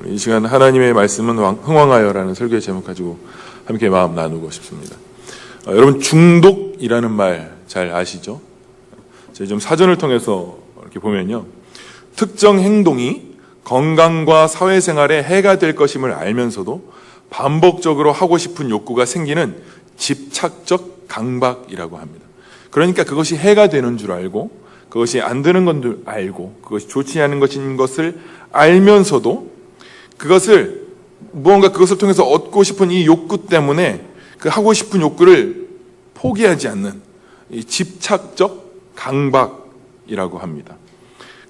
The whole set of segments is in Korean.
이 시간 하나님의 말씀은 흥왕하여라는 설교의 제목 가지고 함께 마음 나누고 싶습니다. 여러분, 중독이라는 말 잘 아시죠? 제가 좀 사전을 통해서 이렇게 보면요, 특정 행동이 건강과 사회생활에 해가 될 것임을 알면서도 반복적으로 하고 싶은 욕구가 생기는 집착적 강박이라고 합니다. 그러니까 그것이 해가 되는 줄 알고, 그것이 안 되는 건 줄 알고, 그것이 좋지 않은 것인 것을 알면서도 그것을 통해서 얻고 싶은 이 욕구 때문에 그 하고 싶은 욕구를 포기하지 않는 이 집착적 강박이라고 합니다.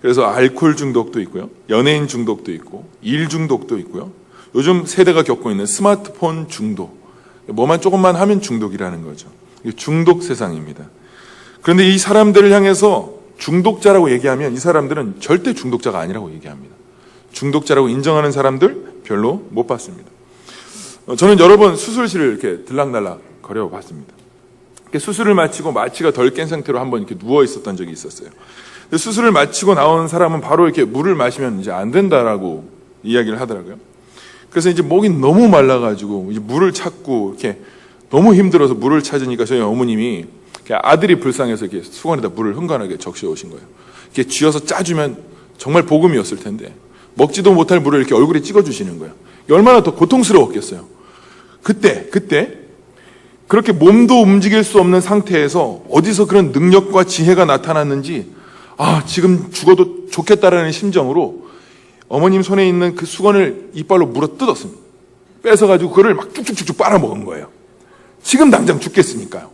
그래서 알코올 중독도 있고요, 연예인 중독도 있고, 일 중독도 있고요, 요즘 세대가 겪고 있는 스마트폰 중독, 뭐만 조금만 하면 중독이라는 거죠. 중독 세상입니다. 그런데 이 사람들을 향해서 중독자라고 얘기하면 이 사람들은 절대 중독자가 아니라고 얘기합니다. 중독자라고 인정하는 사람들 별로 못 봤습니다. 저는 여러 번 수술실을 이렇게 들락날락 거려 봤습니다. 수술을 마치고 마취가 덜 깬 상태로 한번 이렇게 누워 있었던 적이 있었어요. 수술을 마치고 나온 사람은 바로 이렇게 물을 마시면 이제 안 된다라고 이야기를 하더라고요. 그래서 이제 목이 너무 말라가지고 이제 물을 찾고 이렇게 너무 힘들어서 물을 찾으니까 저희 어머님이 아들이 불쌍해서 이렇게 수건에다 물을 흥건하게 적셔 오신 거예요. 이렇게 쥐어서 짜주면 정말 복음이었을 텐데 먹지도 못할 물을 이렇게 얼굴에 찍어주시는 거예요. 얼마나 더 고통스러웠겠어요. 그때 그렇게 몸도 움직일 수 없는 상태에서 어디서 그런 능력과 지혜가 나타났는지, 지금 죽어도 좋겠다라는 심정으로 어머님 손에 있는 그 수건을 이빨로 물어 뜯었습니다. 뺏어가지고 그거를 막 쭉쭉쭉쭉 빨아먹은 거예요. 지금 당장 죽겠으니까요.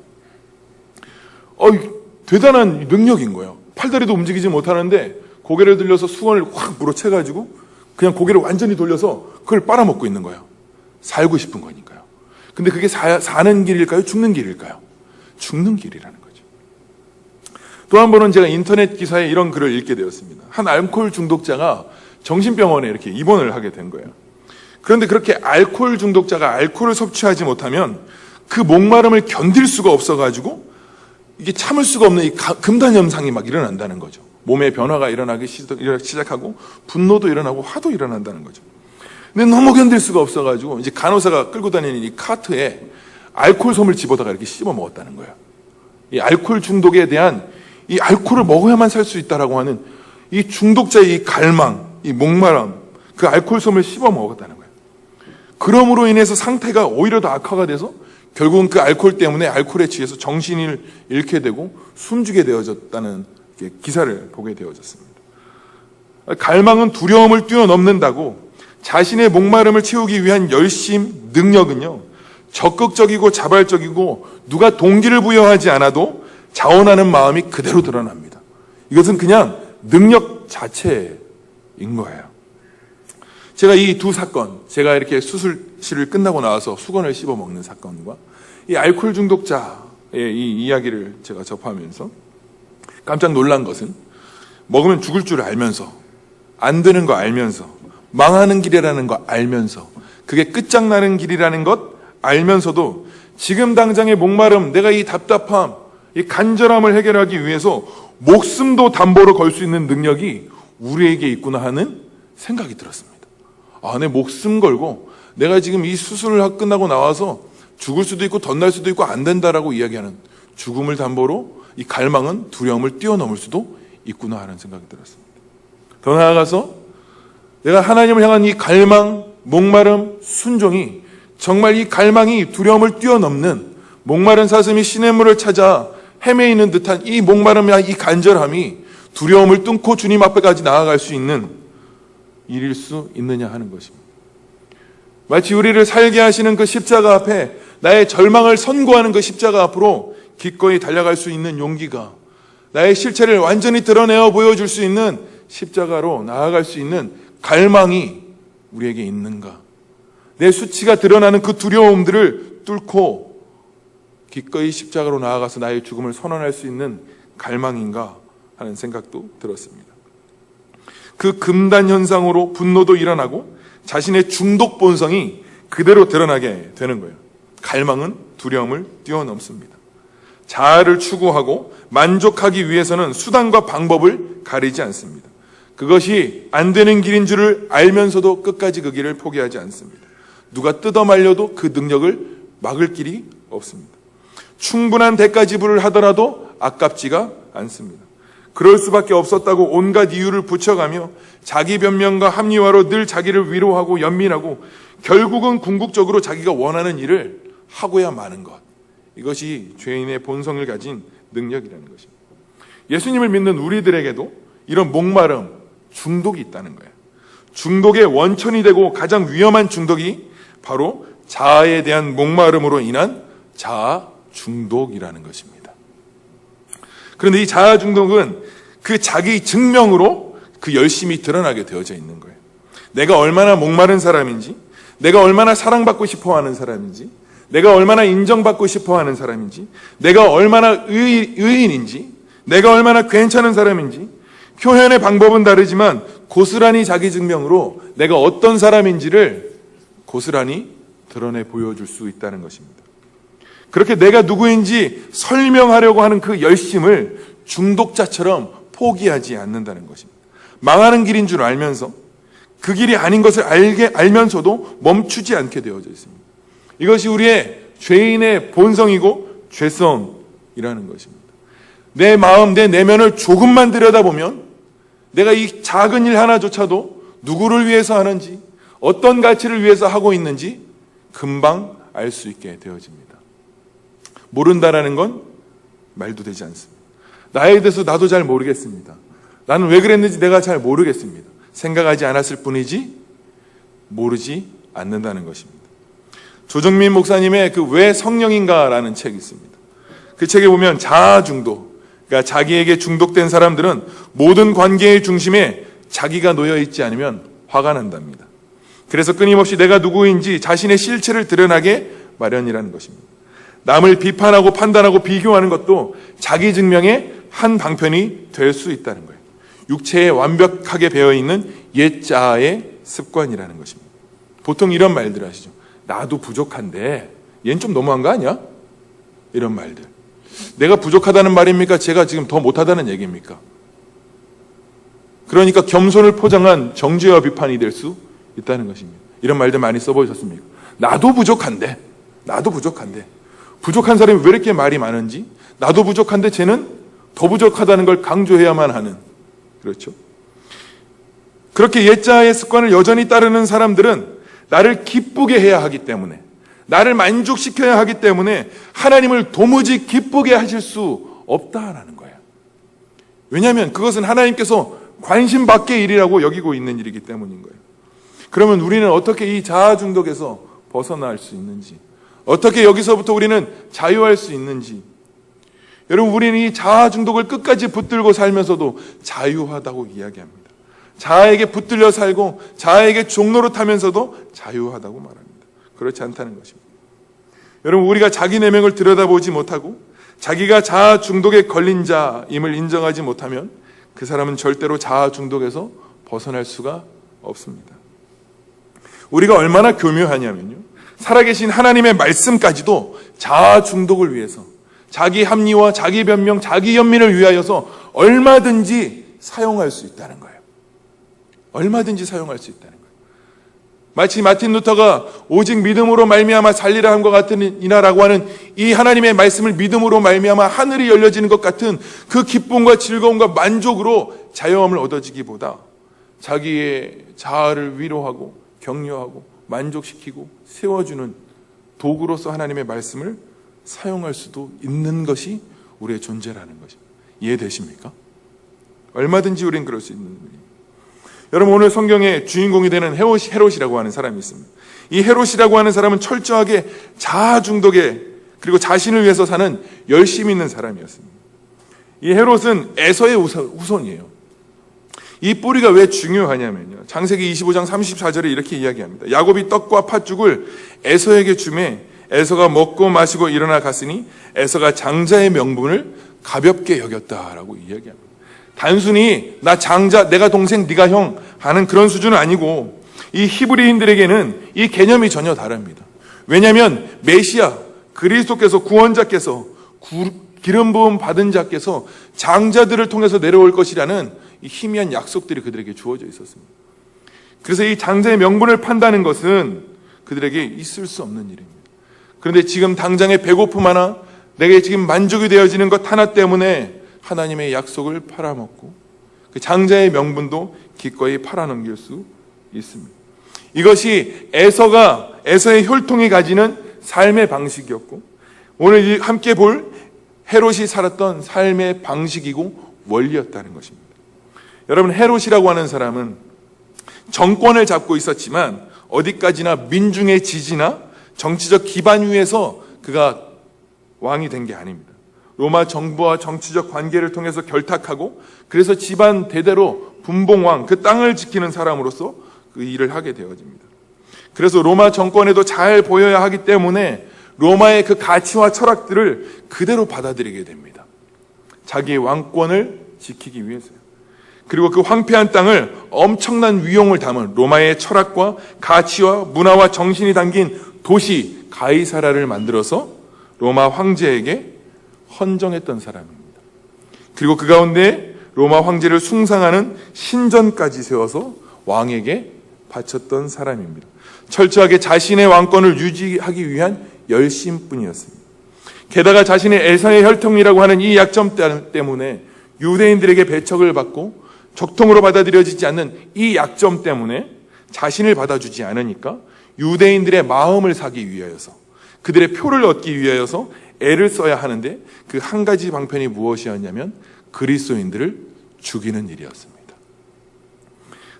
대단한 능력인 거예요. 팔다리도 움직이지 못하는데 고개를 들려서 수건을 확 물어채가지고 그냥 고개를 완전히 돌려서 그걸 빨아먹고 있는 거예요. 살고 싶은 거니까요. 근데 그게 사는 길일까요? 죽는 길일까요? 죽는 길이라는 거죠. 또 한 번은 제가 인터넷 기사에 이런 글을 읽게 되었습니다. 한 알코올 중독자가 정신병원에 이렇게 입원을 하게 된 거예요. 그런데 그렇게 알코올 중독자가 알코올을 섭취하지 못하면 그 목마름을 견딜 수가 없어가지고 이게 참을 수가 없는 이 금단현상이 막 일어난다는 거죠. 몸의 변화가 일어나기 시작하고 분노도 일어나고 화도 일어난다는 거죠. 근데 너무 견딜 수가 없어가지고 이제 간호사가 끌고 다니는 이 카트에 알코올솜을 집어다가 이렇게 씹어 먹었다는 거예요. 이 알코올 중독에 대한 이 알코올을 먹어야만 살 수 있다라고 하는 이 중독자의 이 갈망, 이 목마름, 그 알코올솜을 씹어 먹었다는 거예요. 그럼으로 인해서 상태가 오히려 더 악화가 돼서 결국은 그 알코올 때문에 알코올에 취해서 정신을 잃게 되고 숨지게 되어졌다는 기사를 보게 되어졌습니다. 갈망은 두려움을 뛰어넘는다고 자신의 목마름을 채우기 위한 열심, 능력은요, 적극적이고 자발적이고 누가 동기를 부여하지 않아도 자원하는 마음이 그대로 드러납니다. 이것은 그냥 능력 자체인 거예요. 제가 이 두 사건, 제가 이렇게 수술실을 끝나고 나와서 수건을 씹어 먹는 사건과 이 알코올 중독자의 이 이야기를 제가 접하면서 깜짝 놀란 것은, 먹으면 죽을 줄 알면서, 안 되는 거 알면서, 망하는 길이라는 거 알면서, 그게 끝장나는 길이라는 것 알면서도 지금 당장의 목마름, 내가 이 답답함, 이 간절함을 해결하기 위해서 목숨도 담보로 걸 수 있는 능력이 우리에게 있구나 하는 생각이 들었습니다. 내 목숨 걸고 내가 지금 이 수술을 끝나고 나와서 죽을 수도 있고 덧날 수도 있고 안 된다라고 이야기하는, 죽음을 담보로 이 갈망은 두려움을 뛰어넘을 수도 있구나 하는 생각이 들었습니다. 더 나아가서 내가 하나님을 향한 이 갈망, 목마름, 순종이 정말 이 갈망이 두려움을 뛰어넘는, 목마른 사슴이 시냇물을 찾아 헤매이는 듯한 이 목마름과 이 간절함이 두려움을 뚫고 주님 앞에까지 나아갈 수 있는 일일 수 있느냐 하는 것입니다. 마치 우리를 살게 하시는 그 십자가 앞에 나의 절망을 선고하는 그 십자가 앞으로 기꺼이 달려갈 수 있는 용기가, 나의 실체를 완전히 드러내어 보여줄 수 있는 십자가로 나아갈 수 있는 갈망이 우리에게 있는가? 내 수치가 드러나는 그 두려움들을 뚫고 기꺼이 십자가로 나아가서 나의 죽음을 선언할 수 있는 갈망인가 하는 생각도 들었습니다. 그 금단 현상으로 분노도 일어나고 자신의 중독 본성이 그대로 드러나게 되는 거예요. 갈망은 두려움을 뛰어넘습니다. 자아를 추구하고 만족하기 위해서는 수단과 방법을 가리지 않습니다. 그것이 안 되는 길인 줄을 알면서도 끝까지 그 길을 포기하지 않습니다. 누가 뜯어 말려도 그 능력을 막을 길이 없습니다. 충분한 대가 지불을 하더라도 아깝지가 않습니다. 그럴 수밖에 없었다고 온갖 이유를 붙여가며 자기 변명과 합리화로 늘 자기를 위로하고 연민하고 결국은 궁극적으로 자기가 원하는 일을 하고야 마는 것. 이것이 죄인의 본성을 가진 능력이라는 것입니다. 예수님을 믿는 우리들에게도 이런 목마름, 중독이 있다는 거예요. 중독의 원천이 되고 가장 위험한 중독이 바로 자아에 대한 목마름으로 인한 자아 중독이라는 것입니다. 그런데 이 자아 중독은 그 자기 증명으로 그 열심히 드러나게 되어져 있는 거예요. 내가 얼마나 목마른 사람인지, 내가 얼마나 사랑받고 싶어하는 사람인지, 내가 얼마나 인정받고 싶어하는 사람인지, 내가 얼마나 의인인지, 내가 얼마나 괜찮은 사람인지, 표현의 방법은 다르지만 고스란히 자기 증명으로 내가 어떤 사람인지를 고스란히 드러내 보여줄 수 있다는 것입니다. 그렇게 내가 누구인지 설명하려고 하는 그 열심을 중독자처럼 포기하지 않는다는 것입니다. 망하는 길인 줄 알면서 그 길이 아닌 것을 알면서도 멈추지 않게 되어져 있습니다. 이것이 우리의 죄인의 본성이고 죄성이라는 것입니다. 내 마음, 내 내면을 조금만 들여다보면 내가 이 작은 일 하나조차도 누구를 위해서 하는지, 어떤 가치를 위해서 하고 있는지 금방 알 수 있게 되어집니다. 모른다라는 건 말도 되지 않습니다. 나에 대해서 나도 잘 모르겠습니다. 나는 왜 그랬는지 내가 잘 모르겠습니다. 생각하지 않았을 뿐이지 모르지 않는다는 것입니다. 조정민 목사님의 그 왜 성령인가라는 책이 있습니다. 그 책에 보면 자아 중독, 그러니까 자기에게 중독된 사람들은 모든 관계의 중심에 자기가 놓여 있지 않으면 화가 난답니다. 그래서 끊임없이 내가 누구인지 자신의 실체를 드러나게 마련이라는 것입니다. 남을 비판하고 판단하고 비교하는 것도 자기 증명의 한 방편이 될 수 있다는 거예요. 육체에 완벽하게 배어있는 옛 자아의 습관이라는 것입니다. 보통 이런 말들 하시죠. 나도 부족한데 얘는 좀 너무한 거 아니야? 이런 말들. 내가 부족하다는 말입니까? 제가 지금 더 못하다는 얘기입니까? 그러니까 겸손을 포장한 정죄와 비판이 될 수 있다는 것입니다. 이런 말들 많이 써보셨습니까? 나도 부족한데 부족한 사람이 왜 이렇게 말이 많은지, 나도 부족한데 쟤는 더 부족하다는 걸 강조해야만 하는, 그렇죠? 그렇게 옛자의 습관을 여전히 따르는 사람들은 나를 기쁘게 해야 하기 때문에, 나를 만족시켜야 하기 때문에 하나님을 도무지 기쁘게 하실 수 없다라는 거예요. 왜냐하면 그것은 하나님께서 관심 밖의 일이라고 여기고 있는 일이기 때문인 거예요. 그러면 우리는 어떻게 이 자아 중독에서 벗어날 수 있는지, 어떻게 여기서부터 우리는 자유할 수 있는지. 여러분, 우리는 이 자아 중독을 끝까지 붙들고 살면서도 자유하다고 이야기합니다. 자아에게 붙들려 살고 자아에게 종로로 타면서도 자유하다고 말합니다. 그렇지 않다는 것입니다. 여러분, 우리가 자기 내면을 들여다보지 못하고 자기가 자아 중독에 걸린 자임을 인정하지 못하면 그 사람은 절대로 자아 중독에서 벗어날 수가 없습니다. 우리가 얼마나 교묘하냐면요, 살아계신 하나님의 말씀까지도 자아 중독을 위해서, 자기 합리화, 자기 변명, 자기 연민을 위하여서 얼마든지 사용할 수 있다는 거예요. 얼마든지 사용할 수 있다는 거예요. 마치 마틴 루터가 오직 믿음으로 말미암아 살리라 함과 같은 이나라고 하는 이 하나님의 말씀을 믿음으로 말미암아 하늘이 열려지는 것 같은 그 기쁨과 즐거움과 만족으로 자유함을 얻어지기보다 자기의 자아를 위로하고 격려하고 만족시키고 세워주는 도구로서 하나님의 말씀을 사용할 수도 있는 것이 우리의 존재라는 것입니다. 이해되십니까? 얼마든지 우리는 그럴 수 있는 일입니다. 여러분, 오늘 성경의 주인공이 되는 헤롯이라고 하는 사람이 있습니다. 이 헤롯이라고 하는 사람은 철저하게 자아 중독에, 그리고 자신을 위해서 사는 열심히 있는 사람이었습니다. 이 헤롯은 에서의 후손이에요. 이 뿌리가 왜 중요하냐면요, 창세기 25장 34절에 이렇게 이야기합니다. 야곱이 떡과 팥죽을 에서에게 주매 에서가 먹고 마시고 일어나 갔으니 에서가 장자의 명분을 가볍게 여겼다라고 이야기합니다. 단순히 나 장자, 내가 동생, 네가 형 하는 그런 수준은 아니고, 이 히브리인들에게는 이 개념이 전혀 다릅니다. 왜냐하면 메시아, 그리스도께서, 구원자께서, 기름 부음 받은 자께서 장자들을 통해서 내려올 것이라는 이 희미한 약속들이 그들에게 주어져 있었습니다. 그래서 이 장자의 명분을 판다는 것은 그들에게 있을 수 없는 일입니다. 그런데 지금 당장의 배고픔 하나, 내게 지금 만족이 되어지는 것 하나 때문에 하나님의 약속을 팔아먹고 그 장자의 명분도 기꺼이 팔아넘길 수 있습니다. 이것이 에서의 혈통이 가지는 삶의 방식이었고, 오늘 함께 볼 헤롯이 살았던 삶의 방식이고 원리였다는 것입니다. 여러분, 헤롯이라고 하는 사람은 정권을 잡고 있었지만 어디까지나 민중의 지지나 정치적 기반 위에서 그가 왕이 된 게 아닙니다. 로마 정부와 정치적 관계를 통해서 결탁하고, 그래서 집안 대대로 분봉왕, 그 땅을 지키는 사람으로서 그 일을 하게 되어집니다. 그래서 로마 정권에도 잘 보여야 하기 때문에 로마의 그 가치와 철학들을 그대로 받아들이게 됩니다. 자기의 왕권을 지키기 위해서요. 그리고 그 황폐한 땅을 엄청난 위용을 담은 로마의 철학과 가치와 문화와 정신이 담긴 도시 가이사라를 만들어서 로마 황제에게 헌정했던 사람입니다. 그리고 그 가운데 로마 황제를 숭상하는 신전까지 세워서 왕에게 바쳤던 사람입니다. 철저하게 자신의 왕권을 유지하기 위한 열심뿐이었습니다. 게다가 자신의 에서의 혈통이라고 하는 이 약점 때문에 유대인들에게 배척을 받고 적통으로 받아들여지지 않는 이 약점 때문에 자신을 받아주지 않으니까 유대인들의 마음을 사기 위하여서, 그들의 표를 얻기 위하여서 애를 써야 하는데 그 한 가지 방편이 무엇이었냐면 그리스도인들을 죽이는 일이었습니다.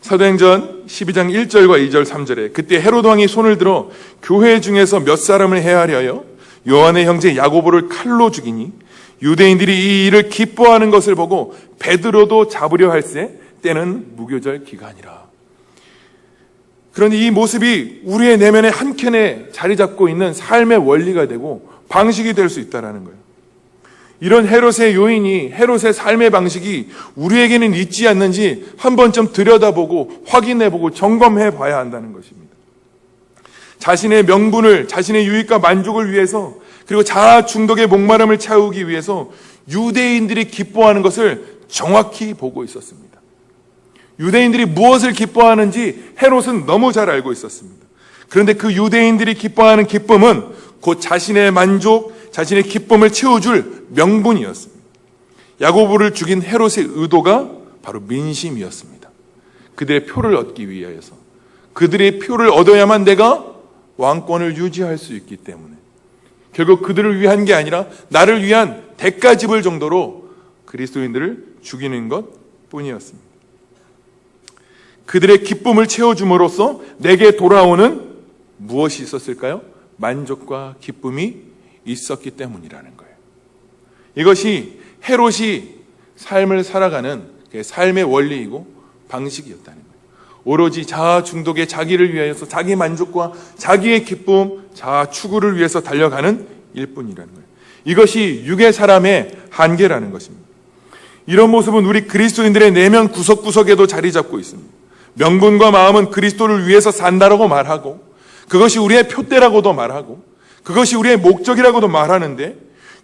사도행전 12장 1절과 2절 3절에 그때 헤롯 왕이 손을 들어 교회 중에서 몇 사람을 해하려여 요한의 형제 야고보를 칼로 죽이니 유대인들이 이 일을 기뻐하는 것을 보고 베드로도 잡으려 할세 때는 무교절 기간이라. 그런데 이 모습이 우리의 내면의 한켠에 자리 잡고 있는 삶의 원리가 되고 방식이 될 수 있다는 거예요. 이런 헤롯의 요인이, 헤롯의 삶의 방식이 우리에게는 있지 않는지 한 번쯤 들여다보고 확인해보고 점검해 봐야 한다는 것입니다. 자신의 명분을, 자신의 유익과 만족을 위해서, 그리고 자아 중독의 목마름을 채우기 위해서 유대인들이 기뻐하는 것을 정확히 보고 있었습니다. 유대인들이 무엇을 기뻐하는지 헤롯은 너무 잘 알고 있었습니다. 그런데 그 유대인들이 기뻐하는 기쁨은 곧 자신의 만족, 자신의 기쁨을 채워줄 명분이었습니다. 야고보를 죽인 헤롯의 의도가 바로 민심이었습니다. 그들의 표를 얻기 위하여서, 그들의 표를 얻어야만 내가 왕권을 유지할 수 있기 때문에, 결국 그들을 위한 게 아니라 나를 위한 대가 지불 정도로 그리스도인들을 죽이는 것 뿐이었습니다. 그들의 기쁨을 채워줌으로써 내게 돌아오는 무엇이 있었을까요? 만족과 기쁨이 있었기 때문이라는 거예요. 이것이 헤롯이 삶을 살아가는 삶의 원리이고 방식이었다는 거예요. 오로지 자아 중독의 자기를 위하여서 자기 만족과 자기의 기쁨, 자아 추구를 위해서 달려가는 일뿐이라는 거예요. 이것이 육의 사람의 한계라는 것입니다. 이런 모습은 우리 그리스도인들의 내면 구석구석에도 자리 잡고 있습니다. 명분과 마음은 그리스도를 위해서 산다라고 말하고, 그것이 우리의 표대라고도 말하고, 그것이 우리의 목적이라고도 말하는데,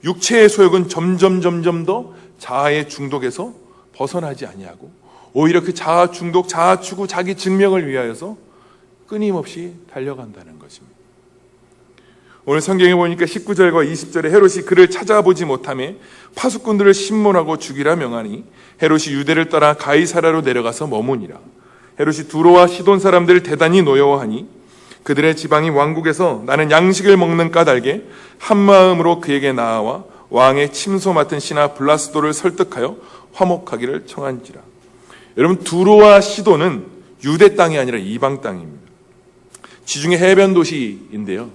육체의 소욕은 점점 더 자아의 중독에서 벗어나지 아니하고 오히려 그 자아 중독, 자아 추구, 자기 증명을 위하여서 끊임없이 달려간다는 것입니다. 오늘 성경에 보니까 19절과 20절에 헤롯이 그를 찾아보지 못하며 파수꾼들을 신문하고 죽이라 명하니 헤롯이 유대를 떠나 가이사라로 내려가서 머무니라. 헤롯이 두로와 시돈 사람들을 대단히 노여워하니 그들의 지방이 왕국에서 나는 양식을 먹는 까닭에 한마음으로 그에게 나아와 왕의 침소 맡은 신하 블라스도를 설득하여 화목하기를 청한지라. 여러분, 두로와 시돈은 유대 땅이 아니라 이방 땅입니다. 지중해 해변 도시인데요,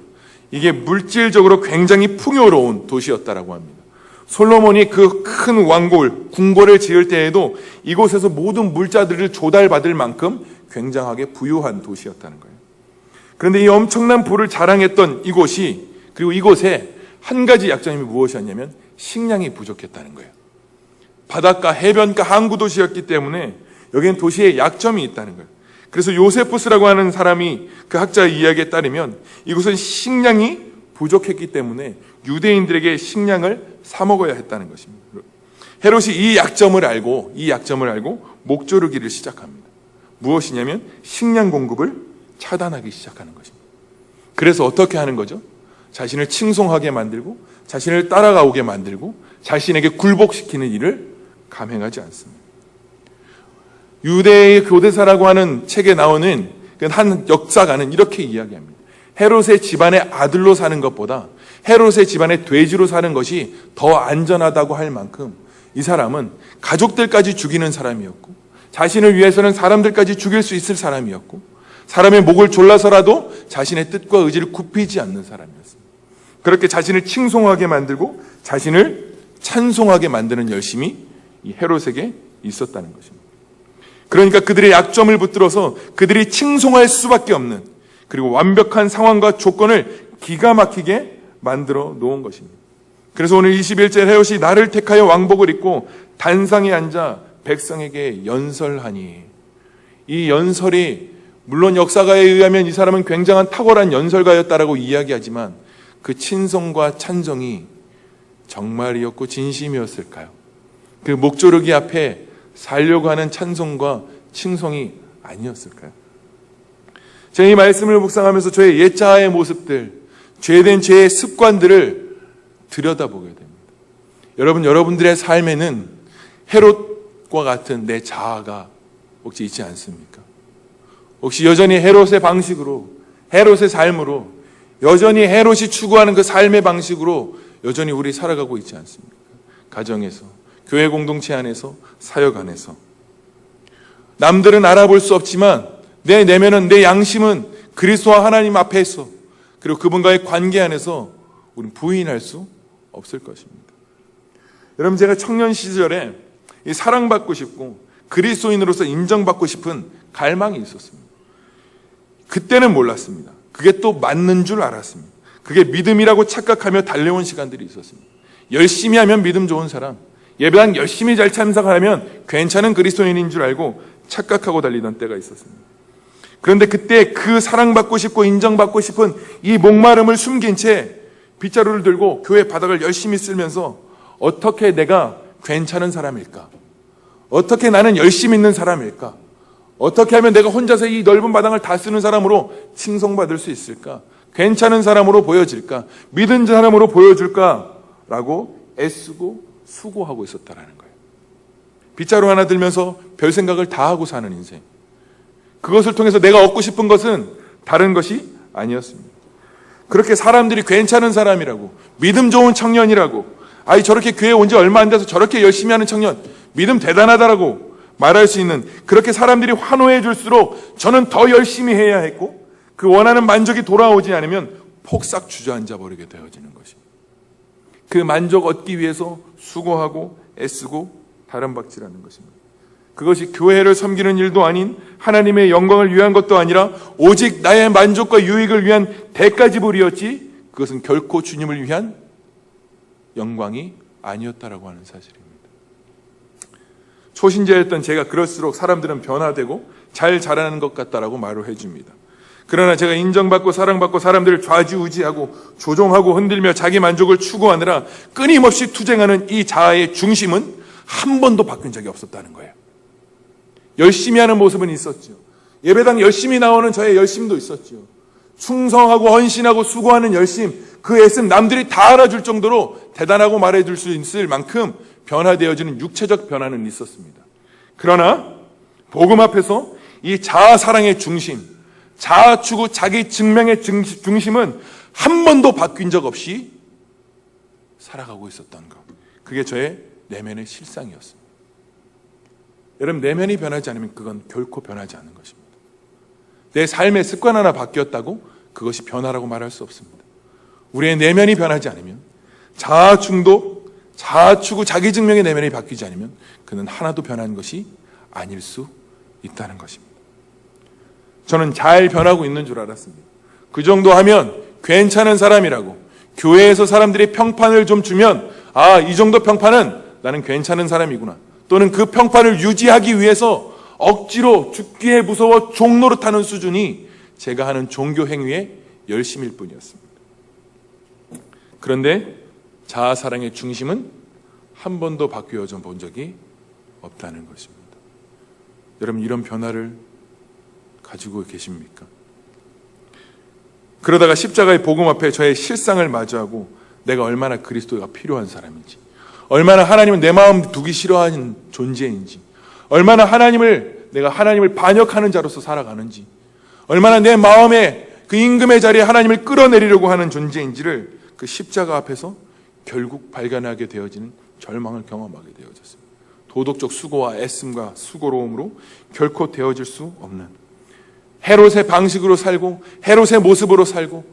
이게 물질적으로 굉장히 풍요로운 도시였다라고 합니다. 솔로몬이 그 큰 왕골, 궁궐을 지을 때에도 이곳에서 모든 물자들을 조달받을 만큼 굉장하게 부유한 도시였다는 거예요. 그런데 이 엄청난 부를 자랑했던 이곳이, 그리고 이곳에 한 가지 약점이 무엇이었냐면 식량이 부족했다는 거예요. 바닷가, 해변가, 항구 도시였기 때문에 여기는 도시에 약점이 있다는 거예요. 그래서 요세푸스라고 하는 사람이, 그 학자의 이야기에 따르면 이곳은 식량이 부족했기 때문에 유대인들에게 식량을 사 먹어야 했다는 것입니다. 헤롯이 이 약점을 알고 목조르기를 시작합니다. 무엇이냐면 식량 공급을 차단하기 시작하는 것입니다. 그래서 어떻게 하는 거죠? 자신을 칭송하게 만들고 자신을 따라가오게 만들고 자신에게 굴복시키는 일을 감행하지 않습니다. 유대의 교대사라고 하는 책에 나오는 한 역사가는 이렇게 이야기합니다. 헤롯의 집안의 아들로 사는 것보다 헤롯의 집안의 돼지로 사는 것이 더 안전하다고 할 만큼 이 사람은 가족들까지 죽이는 사람이었고 자신을 위해서는 사람들까지 죽일 수 있을 사람이었고 사람의 목을 졸라서라도 자신의 뜻과 의지를 굽히지 않는 사람이었습니다. 그렇게 자신을 칭송하게 만들고 자신을 찬송하게 만드는 열심이 이 헤롯에게 있었다는 것입니다. 그러니까 그들의 약점을 붙들어서 그들이 칭송할 수밖에 없는 그리고 완벽한 상황과 조건을 기가 막히게 만들어 놓은 것입니다. 그래서 오늘 21절 헤롯이 나를 택하여 왕복을 입고 단상에 앉아 백성에게 연설하니, 이 연설이 물론 역사가에 의하면 이 사람은 굉장한 탁월한 연설가였다라고 이야기하지만 그 친성과 찬정이 정말이었고 진심이었을까요? 그 목조르기 앞에 살려고 하는 찬송과 칭송이 아니었을까요? 제가 이 말씀을 묵상하면서 저의 옛자아의 모습들, 죄된 죄의 습관들을 들여다보게 됩니다. 여러분들의 삶에는 헤롯과 같은 내 자아가 혹시 있지 않습니까? 혹시 여전히 헤롯의 방식으로, 헤롯의 삶으로, 여전히 헤롯이 추구하는 그 삶의 방식으로 여전히 우리 살아가고 있지 않습니까? 가정에서, 교회 공동체 안에서, 사역 안에서. 남들은 알아볼 수 없지만 내 내면은, 내 양심은 그리스도와 하나님 앞에서 그리고 그분과의 관계 안에서 우리는 부인할 수 없을 것입니다. 여러분, 제가 청년 시절에 이 사랑받고 싶고 그리스도인으로서 인정받고 싶은 갈망이 있었습니다. 그때는 몰랐습니다. 그게 또 맞는 줄 알았습니다. 그게 믿음이라고 착각하며 달려온 시간들이 있었습니다. 열심히 하면 믿음 좋은 사람, 예배당 열심히 잘 참석하면 괜찮은 그리스도인인 줄 알고 착각하고 달리던 때가 있었습니다. 그런데 그때 그 사랑받고 싶고 인정받고 싶은 이 목마름을 숨긴 채 빗자루를 들고 교회 바닥을 열심히 쓸면서 어떻게 내가 괜찮은 사람일까? 어떻게 나는 열심히 있는 사람일까? 어떻게 하면 내가 혼자서 이 넓은 바닥을 다 쓰는 사람으로 칭송받을 수 있을까? 괜찮은 사람으로 보여질까? 믿은 사람으로 보여줄까? 라고 애쓰고 수고하고 있었다라는 거예요. 빗자루 하나 들면서 별 생각을 다 하고 사는 인생. 그것을 통해서 내가 얻고 싶은 것은 다른 것이 아니었습니다. 그렇게 사람들이 괜찮은 사람이라고, 믿음 좋은 청년이라고, 아이 저렇게 교회에 온 지 얼마 안 돼서 저렇게 열심히 하는 청년, 믿음 대단하다라고 말할 수 있는, 그렇게 사람들이 환호해 줄수록 저는 더 열심히 해야 했고 그 원하는 만족이 돌아오지 않으면 폭삭 주저앉아 버리게 되어지는 것입니다. 그 만족 얻기 위해서 수고하고 애쓰고 다름박질하는 것입니다. 그것이 교회를 섬기는 일도 아닌 하나님의 영광을 위한 것도 아니라 오직 나의 만족과 유익을 위한 대가지불이었지 그것은 결코 주님을 위한 영광이 아니었다라고 하는 사실입니다. 초신자였던 제가 그럴수록 사람들은 변화되고 잘 자라는 것 같다라고 말을 해줍니다. 그러나 제가 인정받고 사랑받고 사람들을 좌지우지하고 조종하고 흔들며 자기 만족을 추구하느라 끊임없이 투쟁하는 이 자아의 중심은 한 번도 바뀐 적이 없었다는 거예요. 열심히 하는 모습은 있었죠. 예배당 열심히 나오는 저의 열심도 있었죠. 충성하고 헌신하고 수고하는 열심, 그 애씀 남들이 다 알아줄 정도로 대단하고 말해줄 수 있을 만큼 변화되어지는 육체적 변화는 있었습니다. 그러나 복음 앞에서 이 자아 사랑의 중심, 자아 추구 자기 증명의 중심은 한 번도 바뀐 적 없이 살아가고 있었던 것. 그게 저의 내면의 실상이었습니다. 여러분, 내면이 변하지 않으면 그건 결코 변하지 않는 것입니다. 내 삶의 습관 하나 바뀌었다고 그것이 변화라고 말할 수 없습니다. 우리의 내면이 변하지 않으면, 자아 중독, 자아 추구, 자기 증명의 내면이 바뀌지 않으면 그는 하나도 변한 것이 아닐 수 있다는 것입니다. 저는 잘 변하고 있는 줄 알았습니다. 그 정도 하면 괜찮은 사람이라고, 교회에서 사람들이 평판을 좀 주면 아, 이 정도 평판은 나는 괜찮은 사람이구나, 또는 그 평판을 유지하기 위해서 억지로 죽기에 무서워 종노릇하는 수준이 제가 하는 종교 행위의 열심일 뿐이었습니다. 그런데 자아사랑의 중심은 한 번도 바뀌어져 본 적이 없다는 것입니다. 여러분, 이런 변화를 가지고 계십니까? 그러다가 십자가의 복음 앞에 저의 실상을 마주하고 내가 얼마나 그리스도가 필요한 사람인지, 얼마나 하나님은 내 마음 두기 싫어하는 존재인지, 얼마나 내가 하나님을 반역하는 자로서 살아가는지, 얼마나 내 마음에 그 임금의 자리에 하나님을 끌어내리려고 하는 존재인지를 그 십자가 앞에서 결국 발견하게 되어지는 절망을 경험하게 되어졌습니다. 도덕적 수고와 애씀과 수고로움으로 결코 되어질 수 없는 헤롯의 방식으로 살고 헤롯의 모습으로 살고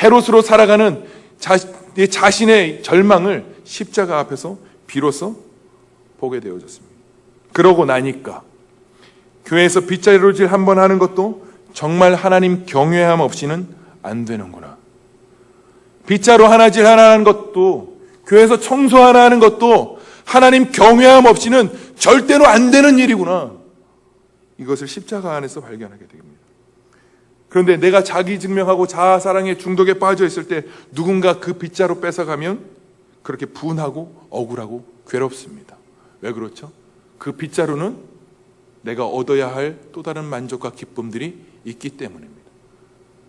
헤롯으로 살아가는 자신의 절망을 십자가 앞에서 비로소 보게 되어졌습니다. 그러고 나니까 교회에서 빗자루질 한번 하는 것도 정말 하나님 경외함 없이는 안 되는구나. 빗자루 하나질 하나 하는 것도, 교회에서 청소 하나 하는 것도 하나님 경외함 없이는 절대로 안 되는 일이구나. 이것을 십자가 안에서 발견하게 됩니다. 그런데 내가 자기 증명하고 자아 사랑의 중독에 빠져 있을 때 누군가 그 빗자루 뺏어가면 그렇게 분하고 억울하고 괴롭습니다. 왜 그렇죠? 그 빗자루는 내가 얻어야 할 또 다른 만족과 기쁨들이 있기 때문입니다.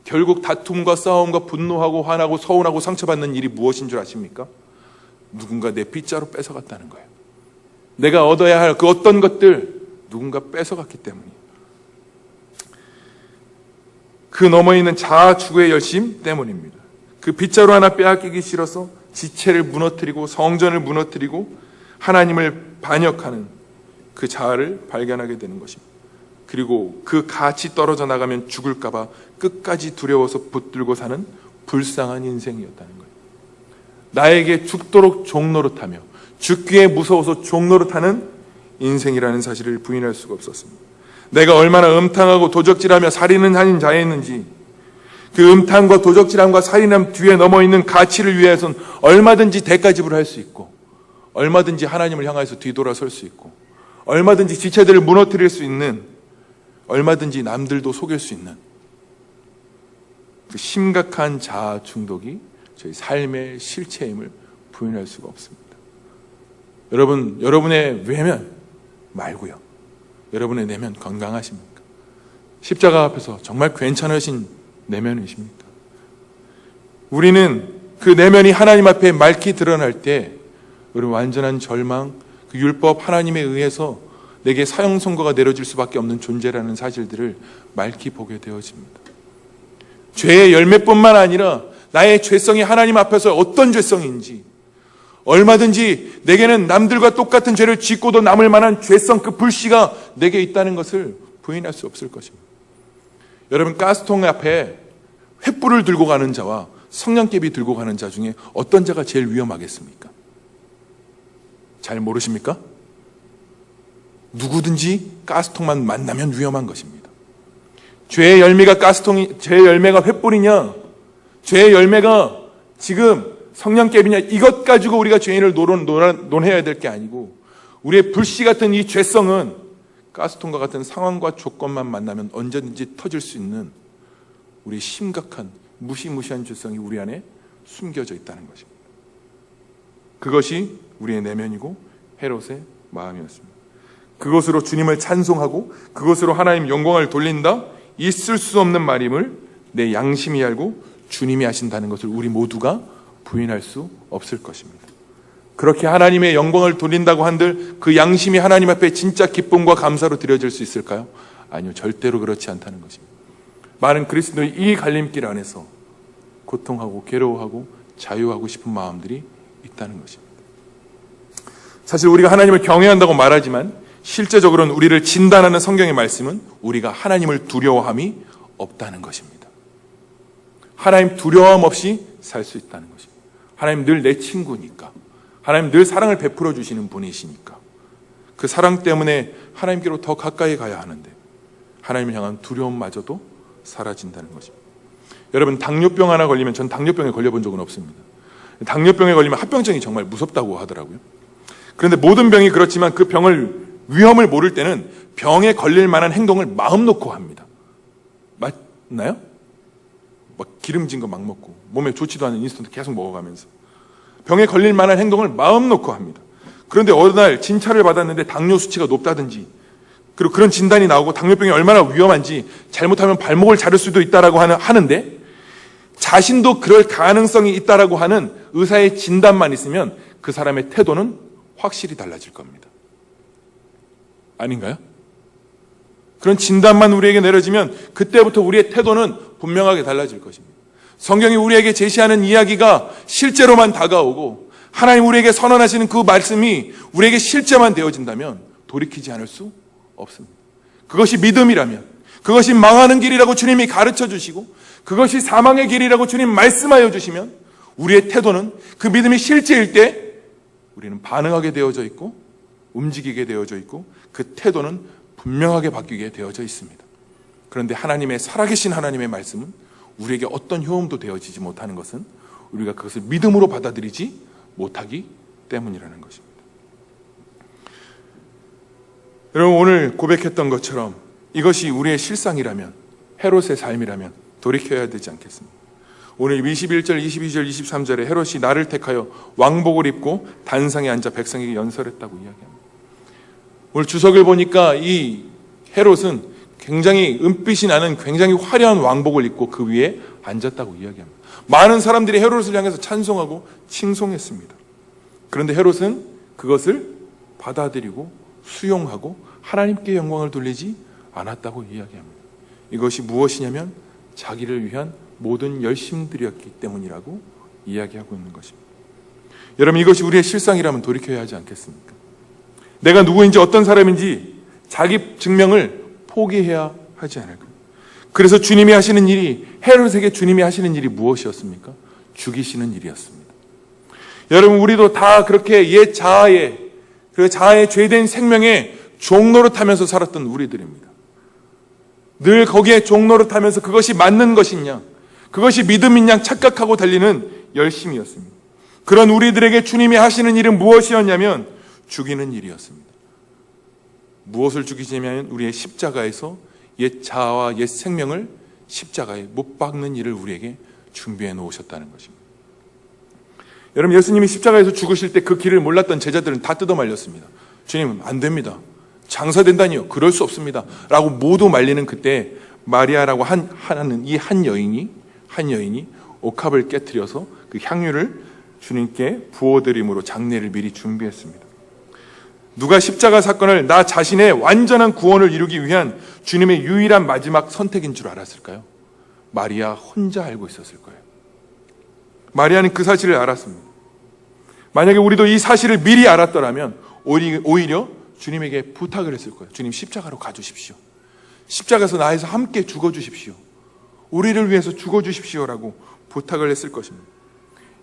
결국 다툼과 싸움과 분노하고 화나고 서운하고 상처받는 일이 무엇인 줄 아십니까? 누군가 내 빗자루 뺏어갔다는 거예요. 내가 얻어야 할 그 어떤 것들 누군가 뺏어갔기 때문이에요. 그 넘어 있는 자아 추구의 열심 때문입니다. 그 빗자루 하나 빼앗기기 싫어서 지체를 무너뜨리고 성전을 무너뜨리고 하나님을 반역하는 그 자아를 발견하게 되는 것입니다. 그리고 그 같이 떨어져 나가면 죽을까봐 끝까지 두려워서 붙들고 사는 불쌍한 인생이었다는 거예요. 나에게 죽도록 종노릇하며 죽기에 무서워서 종노릇하는 인생이라는 사실을 부인할 수가 없었습니다. 내가 얼마나 음탕하고 도적질하며 살인은 하는 자였는지, 그 음탕과 도적질함과 살인함 뒤에 넘어있는 가치를 위해서는 얼마든지 대가집을 할 수 있고, 얼마든지 하나님을 향해서 뒤돌아설 수 있고, 얼마든지 지체들을 무너뜨릴 수 있는, 얼마든지 남들도 속일 수 있는 그 심각한 자아 중독이 저희 삶의 실체임을 부인할 수가 없습니다. 여러분, 여러분의 외면 말고요, 여러분의 내면 건강하십니까? 십자가 앞에서 정말 괜찮으신 내면이십니까? 우리는 그 내면이 하나님 앞에 맑게 드러날 때 우리 완전한 절망, 그 율법 하나님에 의해서 내게 사형 선고가 내려질 수밖에 없는 존재라는 사실들을 맑게 보게 되어집니다. 죄의 열매뿐만 아니라 나의 죄성이 하나님 앞에서 어떤 죄성인지, 얼마든지 내게는 남들과 똑같은 죄를 짓고도 남을 만한 죄성, 그 불씨가 내게 있다는 것을 부인할 수 없을 것입니다. 여러분, 가스통 앞에 횃불을 들고 가는 자와 성냥개비 들고 가는 자 중에 어떤 자가 제일 위험하겠습니까? 잘 모르십니까? 누구든지 가스통만 만나면 위험한 것입니다. 죄의 열매가 죄의 열매가 횃불이냐, 죄의 열매가 지금 성냥개비냐, 이것 가지고 우리가 죄인을 논해야 될 게 아니고, 우리의 불씨 같은 이 죄성은 가스통과 같은 상황과 조건만 만나면 언제든지 터질 수 있는 우리 심각한 무시무시한 죄성이 우리 안에 숨겨져 있다는 것입니다. 그것이 우리의 내면이고 헤롯의 마음이었습니다. 그것으로 주님을 찬송하고 그것으로 하나님 영광을 돌린다, 있을 수 없는 말임을 내 양심이 알고 주님이 하신다는 것을 우리 모두가 부인할 수 없을 것입니다. 그렇게 하나님의 영광을 돌린다고 한들 그 양심이 하나님 앞에 진짜 기쁨과 감사로 드려질 수 있을까요? 아니요, 절대로 그렇지 않다는 것입니다. 많은 그리스도의 이 갈림길 안에서 고통하고 괴로워하고 자유하고 싶은 마음들이 있다는 것입니다. 사실 우리가 하나님을 경외한다고 말하지만 실제적으로는 우리를 진단하는 성경의 말씀은 우리가 하나님을 두려워함이 없다는 것입니다. 하나님 두려움 없이 살 수 있다는 것입니다. 하나님 늘 내 친구니까, 하나님 늘 사랑을 베풀어 주시는 분이시니까, 그 사랑 때문에 하나님께로 더 가까이 가야 하는데 하나님을 향한 두려움마저도 사라진다는 것입니다. 여러분, 당뇨병 하나 걸리면, 전 당뇨병에 걸려본 적은 없습니다. 당뇨병에 걸리면 합병증이 정말 무섭다고 하더라고요. 그런데 모든 병이 그렇지만 그 병을 위험을 모를 때는 병에 걸릴 만한 행동을 마음 놓고 합니다. 맞나요? 막 기름진 거 막 먹고 몸에 좋지도 않은 인스턴트 계속 먹어가면서 병에 걸릴 만한 행동을 마음 놓고 합니다. 그런데 어느 날 진찰을 받았는데 당뇨 수치가 높다든지 그리고 그런 진단이 나오고 당뇨병이 얼마나 위험한지, 잘못하면 발목을 자를 수도 있다라고 하는데, 자신도 그럴 가능성이 있다라고 하는 의사의 진단만 있으면 그 사람의 태도는 확실히 달라질 겁니다. 아닌가요? 그런 진단만 우리에게 내려지면 그때부터 우리의 태도는 분명하게 달라질 것입니다. 성경이 우리에게 제시하는 이야기가 실제로만 다가오고 하나님 우리에게 선언하시는 그 말씀이 우리에게 실제만 되어진다면 돌이키지 않을 수 없습니다. 그것이 믿음이라면, 그것이 망하는 길이라고 주님이 가르쳐 주시고 그것이 사망의 길이라고 주님 말씀하여 주시면 우리의 태도는 그 믿음이 실제일 때 우리는 반응하게 되어져 있고 움직이게 되어져 있고 그 태도는 분명하게 바뀌게 되어져 있습니다. 그런데 하나님의 살아계신 하나님의 말씀은 우리에게 어떤 효험도 되어지지 못하는 것은 우리가 그것을 믿음으로 받아들이지 못하기 때문이라는 것입니다. 여러분, 오늘 고백했던 것처럼 이것이 우리의 실상이라면, 헤롯의 삶이라면 돌이켜야 되지 않겠습니까? 오늘 21절, 22절, 23절에 헤롯이 나를 택하여 왕복을 입고 단상에 앉아 백성에게 연설했다고 이야기합니다. 오늘 주석을 보니까 이 헤롯은 굉장히 은빛이 나는 굉장히 화려한 왕복을 입고 그 위에 앉았다고 이야기합니다. 많은 사람들이 헤롯을 향해서 찬송하고 칭송했습니다. 그런데 헤롯은 그것을 받아들이고 수용하고 하나님께 영광을 돌리지 않았다고 이야기합니다. 이것이 무엇이냐면 자기를 위한 모든 열심들이었기 때문이라고 이야기하고 있는 것입니다. 여러분, 이것이 우리의 실상이라면 돌이켜야 하지 않겠습니까? 내가 누구인지 어떤 사람인지 자기 증명을 포기해야 하지 않을까요? 그래서 주님이 하시는 일이, 헤롯에게 주님이 하시는 일이 무엇이었습니까? 죽이시는 일이었습니다. 여러분, 우리도 다 그렇게 옛 자아의, 그 자아의 죄된 생명에 종노릇하면서 살았던 우리들입니다. 늘 거기에 종노릇하면서 그것이 맞는 것이냐, 그것이 믿음인 양 착각하고 달리는 열심이었습니다. 그런 우리들에게 주님이 하시는 일은 무엇이었냐면 죽이는 일이었습니다. 무엇을 죽이시냐면 우리의 십자가에서 옛 자아와 옛 생명을 십자가에 못 박는 일을 우리에게 준비해 놓으셨다는 것입니다. 여러분, 예수님이 십자가에서 죽으실 때 그 길을 몰랐던 제자들은 다 뜯어 말렸습니다. 주님, 안 됩니다. 장사된다니요. 그럴 수 없습니다. 라고 모두 말리는 그때 마리아라고 하는 이 한 여인이 옥합을 깨트려서 그 향유를 주님께 부어드림으로 장례를 미리 준비했습니다. 누가 십자가 사건을 나 자신의 완전한 구원을 이루기 위한 주님의 유일한 마지막 선택인 줄 알았을까요? 마리아 혼자 알고 있었을 거예요. 마리아는 그 사실을 알았습니다. 만약에 우리도 이 사실을 미리 알았더라면 오히려 주님에게 부탁을 했을 거예요. 주님, 십자가로 가주십시오. 십자가에서 나에서 함께 죽어주십시오. 우리를 위해서 죽어주십시오라고 부탁을 했을 것입니다.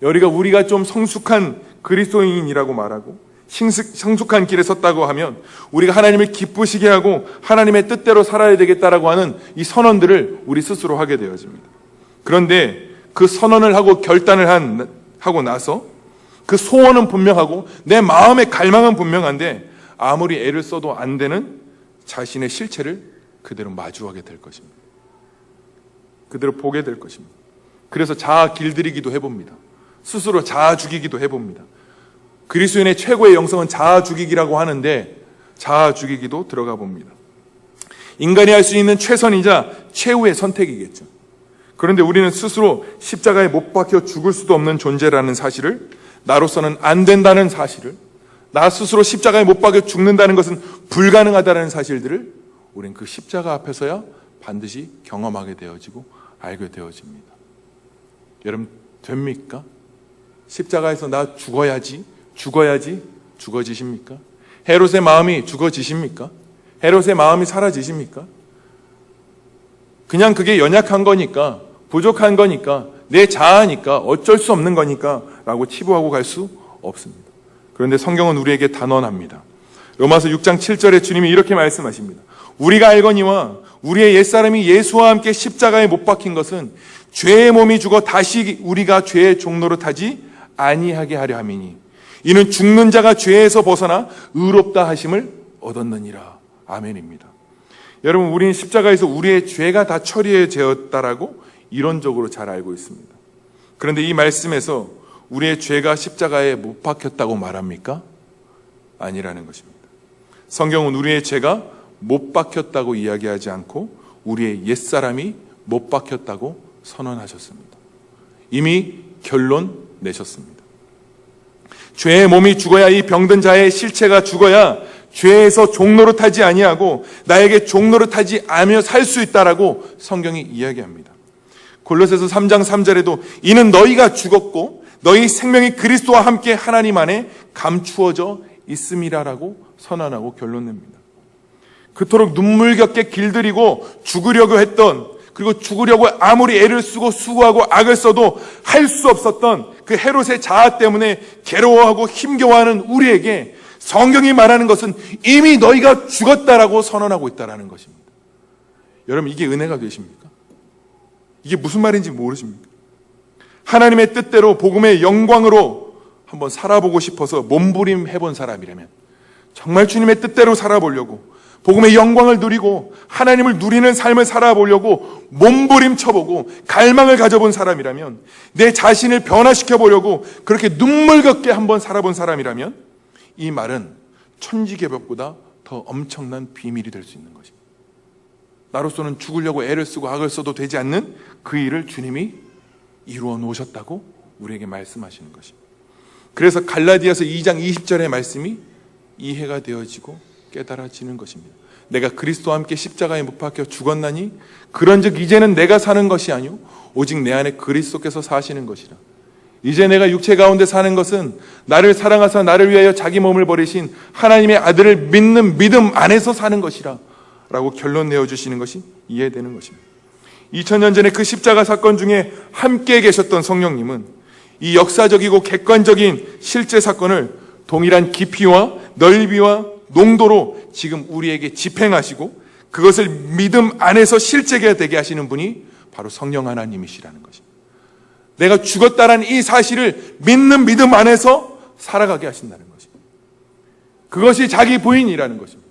우리가 좀 성숙한 그리스도인이라고 말하고 성숙한 길에 섰다고 하면 우리가 하나님을 기쁘시게 하고 하나님의 뜻대로 살아야 되겠다라고 하는 이 선언들을 우리 스스로 하게 되어집니다. 그런데 그 선언을 하고 결단을 하고 나서 그 소원은 분명하고 내 마음의 갈망은 분명한데 아무리 애를 써도 안 되는 자신의 실체를 그대로 마주하게 될 것입니다. 그대로 보게 될 것입니다. 그래서 자아 길들이기도 해봅니다. 스스로 자아 죽이기도 해봅니다. 그리스도인의 최고의 영성은 자아 죽이기라고 하는데 자아 죽이기도 들어가 봅니다. 인간이 할 수 있는 최선이자 최후의 선택이겠죠. 그런데 우리는 스스로 십자가에 못 박혀 죽을 수도 없는 존재라는 사실을, 나로서는 안 된다는 사실을, 나 스스로 십자가에 못 박혀 죽는다는 것은 불가능하다는 사실들을 우리는 그 십자가 앞에서야 반드시 경험하게 되어지고 알게 되어집니다. 여러분, 됩니까? 십자가에서 나 죽어야지 죽어지십니까? 헤롯의 마음이 죽어지십니까? 헤롯의 마음이 사라지십니까? 그냥 그게 연약한 거니까, 부족한 거니까, 내 자아니까, 어쩔 수 없는 거니까 라고 치부하고 갈 수 없습니다. 그런데 성경은 우리에게 단언합니다. 로마서 6장 7절에 주님이 이렇게 말씀하십니다. 우리가 알거니와 우리의 옛사람이 예수와 함께 십자가에 못 박힌 것은 죄의 몸이 죽어 다시 우리가 죄의 종로로 타지 아니하게 하려 함이니 이는 죽는 자가 죄에서 벗어나 의롭다 하심을 얻었느니라. 아멘입니다. 여러분, 우리는 십자가에서 우리의 죄가 다 처리되었다라고 이론적으로 잘 알고 있습니다. 그런데 이 말씀에서 우리의 죄가 십자가에 못 박혔다고 말합니까? 아니라는 것입니다. 성경은 우리의 죄가 못 박혔다고 이야기하지 않고 우리의 옛사람이 못 박혔다고 선언하셨습니다. 이미 결론 내셨습니다. 죄의 몸이 죽어야 이 병든 자의 실체가 죽어야 죄에서 종노릇하지 아니하고 나에게 종노릇하지 않으며 살 수 있다라고 성경이 이야기합니다. 골로새서 3장 3절에도 이는 너희가 죽었고 너희 생명이 그리스도와 함께 하나님 안에 감추어져 있음이라라고 선언하고 결론 냅니다. 그토록 눈물겹게 길들이고 죽으려고 했던, 그리고 죽으려고 아무리 애를 쓰고 수고하고 악을 써도 할 수 없었던 그 헤롯의 자아 때문에 괴로워하고 힘겨워하는 우리에게 성경이 말하는 것은 이미 너희가 죽었다라고 선언하고 있다라는 것입니다. 여러분, 이게 은혜가 되십니까? 이게 무슨 말인지 모르십니까? 하나님의 뜻대로 복음의 영광으로 한번 살아보고 싶어서 몸부림해본 사람이라면, 정말 주님의 뜻대로 살아보려고, 복음의 영광을 누리고 하나님을 누리는 삶을 살아보려고 몸부림쳐보고 갈망을 가져본 사람이라면, 내 자신을 변화시켜보려고 그렇게 눈물겹게 한번 살아본 사람이라면, 이 말은 천지개벽보다 더 엄청난 비밀이 될 수 있는 것입니다. 나로서는 죽으려고 애를 쓰고 악을 써도 되지 않는 그 일을 주님이 이루어 놓으셨다고 우리에게 말씀하시는 것입니다. 그래서 갈라디아서 2장 20절의 말씀이 이해가 되어지고 깨달아지는 것입니다. 내가 그리스도와 함께 십자가에 못 박혀 죽었나니 그런즉 이제는 내가 사는 것이 아니요 오직 내 안에 그리스도께서 사시는 것이라. 이제 내가 육체 가운데 사는 것은 나를 사랑하사 나를 위하여 자기 몸을 버리신 하나님의 아들을 믿는 믿음 안에서 사는 것이라 라고 결론 내어주시는 것이 이해되는 것입니다. 2000년 전에 그 십자가 사건 중에 함께 계셨던 성령님은 이 역사적이고 객관적인 실제 사건을 동일한 깊이와 넓이와 농도로 지금 우리에게 집행하시고 그것을 믿음 안에서 실제가 되게 하시는 분이 바로 성령 하나님이시라는 것입니다. 내가 죽었다는 이 사실을 믿는 믿음 안에서 살아가게 하신다는 것입니다. 그것이 자기 부인이라는 것입니다.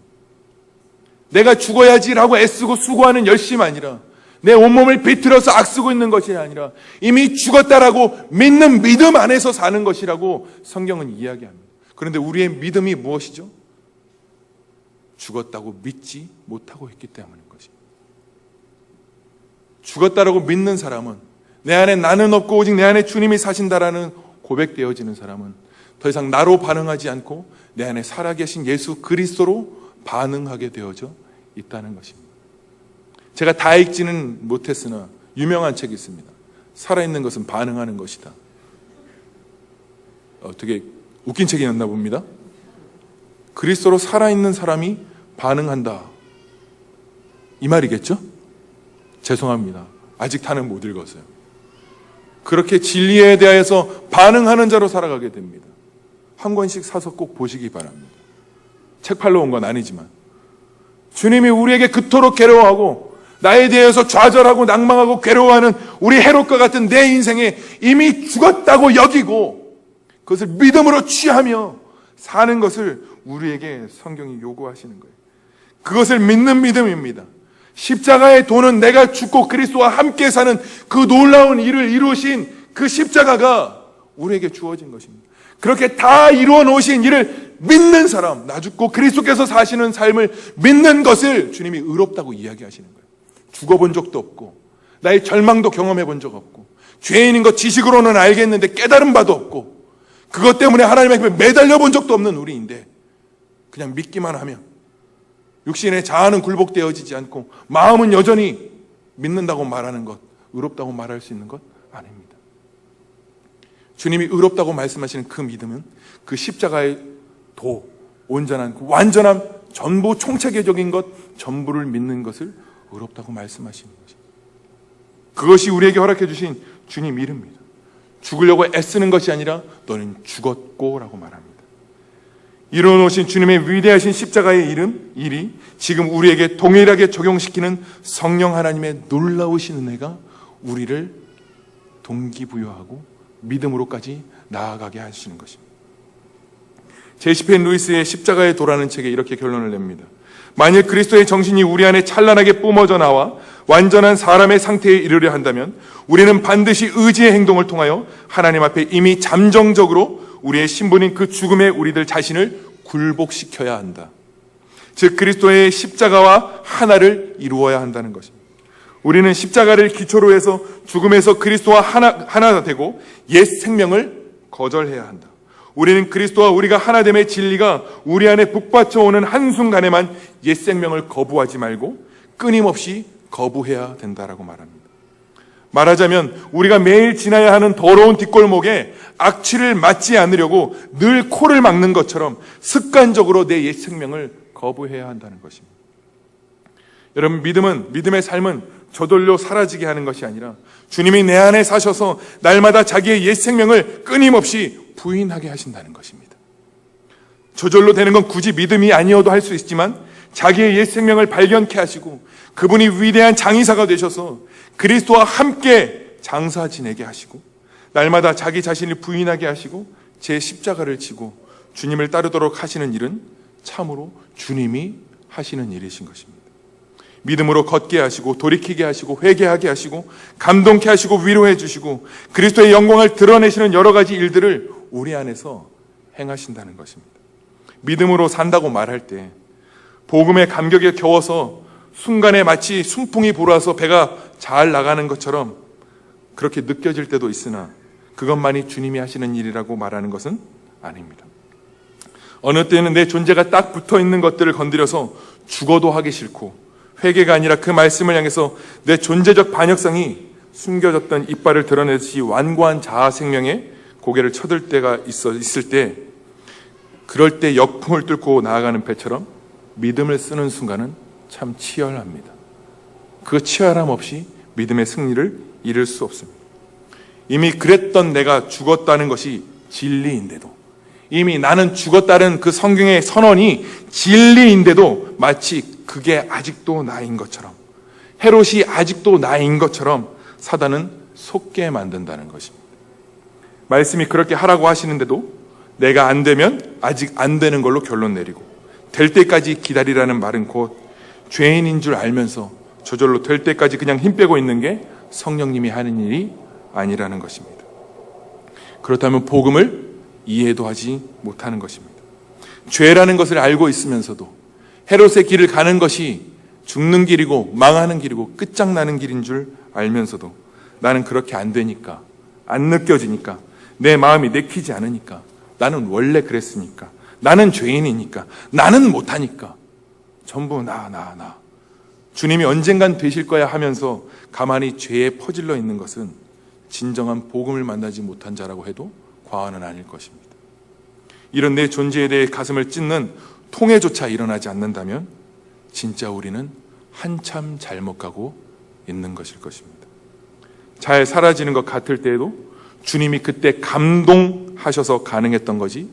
내가 죽어야지라고 애쓰고 수고하는 열심 아니라, 내 온몸을 비틀어서 악쓰고 있는 것이 아니라 이미 죽었다라고 믿는 믿음 안에서 사는 것이라고 성경은 이야기합니다. 그런데 우리의 믿음이 무엇이죠? 죽었다고 믿지 못하고 있기 때문인 것입니다. 죽었다라고 믿는 사람은, 내 안에 나는 없고 오직 내 안에 주님이 사신다라는 고백되어지는 사람은 더 이상 나로 반응하지 않고 내 안에 살아계신 예수 그리스도로 반응하게 되어져 있다는 것입니다. 제가 다 읽지는 못했으나 유명한 책이 있습니다. 살아있는 것은 반응하는 것이다. 되게 웃긴 책이었나 봅니다. 그리스도로 살아있는 사람이 반응한다, 이 말이겠죠? 죄송합니다. 아직 다는 못 읽었어요. 그렇게 진리에 대하여서 반응하는 자로 살아가게 됩니다. 한 권씩 사서 꼭 보시기 바랍니다. 책 팔러 온 건 아니지만 주님이 우리에게 그토록 괴로워하고 나에 대해서 좌절하고 낭망하고 괴로워하는 우리 헤롯과 같은 내 인생에 이미 죽었다고 여기고 그것을 믿음으로 취하며 사는 것을 우리에게 성경이 요구하시는 거예요. 그것을 믿는 믿음입니다. 십자가의 도는 내가 죽고 그리스도와 함께 사는 그 놀라운 일을 이루신 그 십자가가 우리에게 주어진 것입니다. 그렇게 다 이루어 놓으신 일을 믿는 사람, 나 죽고 그리스도께서 사시는 삶을 믿는 것을 주님이 의롭다고 이야기하시는 거예요. 죽어본 적도 없고 나의 절망도 경험해 본 적 없고 죄인인 것 지식으로는 알겠는데 깨달은 바도 없고 그것 때문에 하나님 앞에 매달려 본 적도 없는 우리인데 그냥 믿기만 하면 육신의 자아는 굴복되어지지 않고 마음은 여전히 믿는다고 말하는 것, 의롭다고 말할 수 있는 것 아닙니다. 주님이 의롭다고 말씀하시는 그 믿음은 그 십자가의 도, 온전한, 완전한, 전부 총체계적인 것 전부를 믿는 것을 의롭다고 말씀하시는 것입니다. 그것이 우리에게 허락해 주신 주님 이름입니다. 죽으려고 애쓰는 것이 아니라 너는 죽었고 라고 말합니다. 이루어놓으신 주님의 위대하신 십자가의 일이 지금 우리에게 동일하게 적용시키는 성령 하나님의 놀라우신 은혜가 우리를 동기부여하고 믿음으로까지 나아가게 하시는 것입니다. 제시펜 루이스의 십자가의 도라는 책에 이렇게 결론을 냅니다. 만일 그리스도의 정신이 우리 안에 찬란하게 뿜어져 나와 완전한 사람의 상태에 이르려 한다면 우리는 반드시 의지의 행동을 통하여 하나님 앞에 이미 잠정적으로 우리의 신분인 그 죽음의 우리들 자신을 굴복시켜야 한다. 즉 그리스도의 십자가와 하나를 이루어야 한다는 것입니다. 우리는 십자가를 기초로 해서 죽음에서 그리스도와 하나 되고 옛 생명을 거절해야 한다. 우리는 그리스도와 우리가 하나됨의 진리가 우리 안에 북받쳐 오는 한순간에만 옛 생명을 거부하지 말고 끊임없이 거부해야 된다라고 말합니다. 말하자면 우리가 매일 지나야 하는 더러운 뒷골목에 악취를 맡지 않으려고 늘 코를 막는 것처럼 습관적으로 내 옛 생명을 거부해야 한다는 것입니다. 여러분, 믿음의 삶은 저절로 사라지게 하는 것이 아니라 주님이 내 안에 사셔서 날마다 자기의 옛 생명을 끊임없이 부인하게 하신다는 것입니다. 저절로 되는 건 굳이 믿음이 아니어도 할 수 있지만 자기의 옛 생명을 발견케 하시고 그분이 위대한 장의사가 되셔서 그리스도와 함께 장사 지내게 하시고 날마다 자기 자신을 부인하게 하시고 제 십자가를 지고 주님을 따르도록 하시는 일은 참으로 주님이 하시는 일이신 것입니다. 믿음으로 걷게 하시고 돌이키게 하시고 회개하게 하시고 감동케 하시고 위로해 주시고 그리스도의 영광을 드러내시는 여러 가지 일들을 우리 안에서 행하신다는 것입니다. 믿음으로 산다고 말할 때 복음의 감격에 겨워서 순간에 마치 순풍이 불어와서 배가 잘 나가는 것처럼 그렇게 느껴질 때도 있으나 그것만이 주님이 하시는 일이라고 말하는 것은 아닙니다. 어느 때는 내 존재가 딱 붙어있는 것들을 건드려서 죽어도 하기 싫고 회개가 아니라 그 말씀을 향해서 내 존재적 반역성이 숨겨졌던 이빨을 드러내듯이 완고한 자아 생명에 고개를 쳐들 때가 있을 때 그럴 때 역풍을 뚫고 나아가는 배처럼 믿음을 쓰는 순간은 참 치열합니다. 그 치열함 없이 믿음의 승리를 이룰 수 없습니다. 이미 그랬던 내가 죽었다는 것이 진리인데도 이미 나는 죽었다는 그 성경의 선언이 진리인데도 마치 그게 아직도 나인 것처럼 헤롯이 아직도 나인 것처럼 사단은 속게 만든다는 것입니다. 말씀이 그렇게 하라고 하시는데도 내가 안 되면 아직 안 되는 걸로 결론 내리고 될 때까지 기다리라는 말은 곧 죄인인 줄 알면서 저절로 될 때까지 그냥 힘 빼고 있는 게 성령님이 하는 일이 아니라는 것입니다. 그렇다면 복음을 이해도 하지 못하는 것입니다. 죄라는 것을 알고 있으면서도 헤롯의 길을 가는 것이 죽는 길이고 망하는 길이고 끝장나는 길인 줄 알면서도 나는 그렇게 안 되니까 안 느껴지니까 내 마음이 내키지 않으니까 나는 원래 그랬으니까 나는 죄인이니까 나는 못하니까 전부 나 주님이 언젠간 되실 거야 하면서 가만히 죄에 퍼질러 있는 것은 진정한 복음을 만나지 못한 자라고 해도 과언은 아닐 것입니다. 이런 내 존재에 대해 가슴을 찢는 통해조차 일어나지 않는다면 진짜 우리는 한참 잘못 가고 있는 것일 것입니다. 잘 사라지는 것 같을 때에도 주님이 그때 감동하셔서 가능했던 것이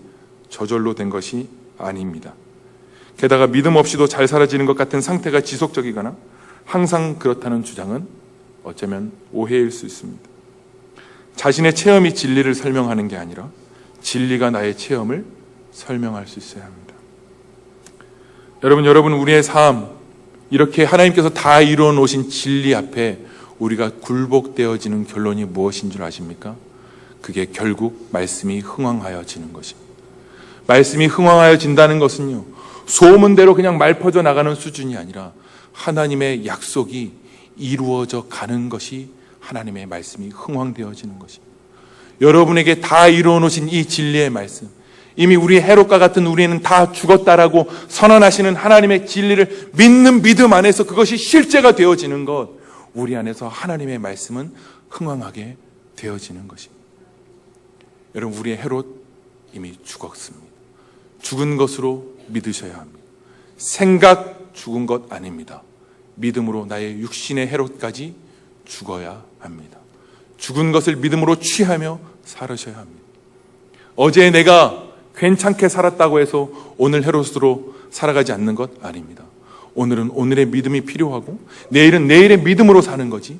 저절로 된 것이 아닙니다. 게다가 믿음 없이도 잘 사라지는 것 같은 상태가 지속적이거나 항상 그렇다는 주장은 어쩌면 오해일 수 있습니다. 자신의 체험이 진리를 설명하는 게 아니라 진리가 나의 체험을 설명할 수 있어야 합니다. 여러분 우리의 삶 이렇게 하나님께서 다 이루어 놓으신 진리 앞에 우리가 굴복되어지는 결론이 무엇인 줄 아십니까? 그게 결국 말씀이 흥왕하여지는 것입니다. 말씀이 흥왕하여진다는 것은요, 소문대로 그냥 말 퍼져 나가는 수준이 아니라 하나님의 약속이 이루어져 가는 것이 하나님의 말씀이 흥왕되어지는 것입니다. 여러분에게 다 이루어 놓으신 이 진리의 말씀, 이미 우리 헤롯과 같은 우리는 다 죽었다라고 선언하시는 하나님의 진리를 믿는 믿음 안에서 그것이 실제가 되어지는 것, 우리 안에서 하나님의 말씀은 흥왕하게 되어지는 것입니다. 여러분, 우리의 헤롯 이미 죽었습니다. 죽은 것으로 믿으셔야 합니다. 생각 죽은 것 아닙니다. 믿음으로 나의 육신의 헤롯까지 죽어야 합니다. 죽은 것을 믿음으로 취하며 살으셔야 합니다. 어제 내가 괜찮게 살았다고 해서 오늘 헤롯으로 살아가지 않는 것 아닙니다. 오늘은 오늘의 믿음이 필요하고 내일은 내일의 믿음으로 사는 거지,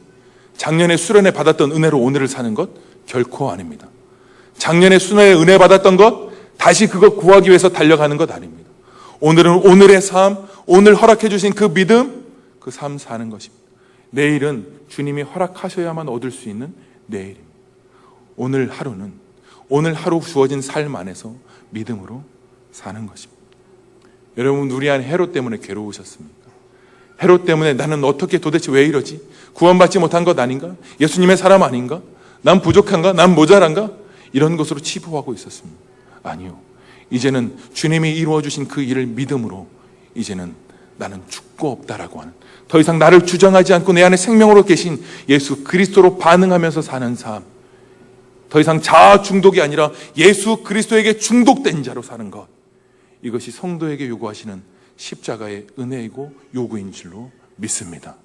작년에 수련회 받았던 은혜로 오늘을 사는 것 결코 아닙니다. 작년에 수련회 은혜 받았던 것 다시 그거 구하기 위해서 달려가는 것 아닙니다. 오늘은 오늘의 삶, 오늘 허락해 주신 그 믿음, 그 삶 사는 것입니다. 내일은 주님이 허락하셔야만 얻을 수 있는 내일입니다. 오늘 하루는 오늘 하루 주어진 삶 안에서 믿음으로 사는 것입니다. 여러분, 우리 안에 헤롯 때문에 괴로우셨습니까? 헤롯 때문에 나는 어떻게 도대체 왜 이러지? 구원받지 못한 것 아닌가? 예수님의 사람 아닌가? 난 부족한가? 난 모자란가? 이런 것으로 치부하고 있었습니다. 아니요. 이제는 주님이 이루어 주신 그 일을 믿음으로 이제는 나는 죽고 없다라고 하는, 더 이상 나를 주장하지 않고 내 안에 생명으로 계신 예수 그리스도로 반응하면서 사는 삶, 더 이상 자아 중독이 아니라 예수 그리스도에게 중독된 자로 사는 것, 이것이 성도에게 요구하시는 십자가의 은혜이고 요구인 줄로 믿습니다.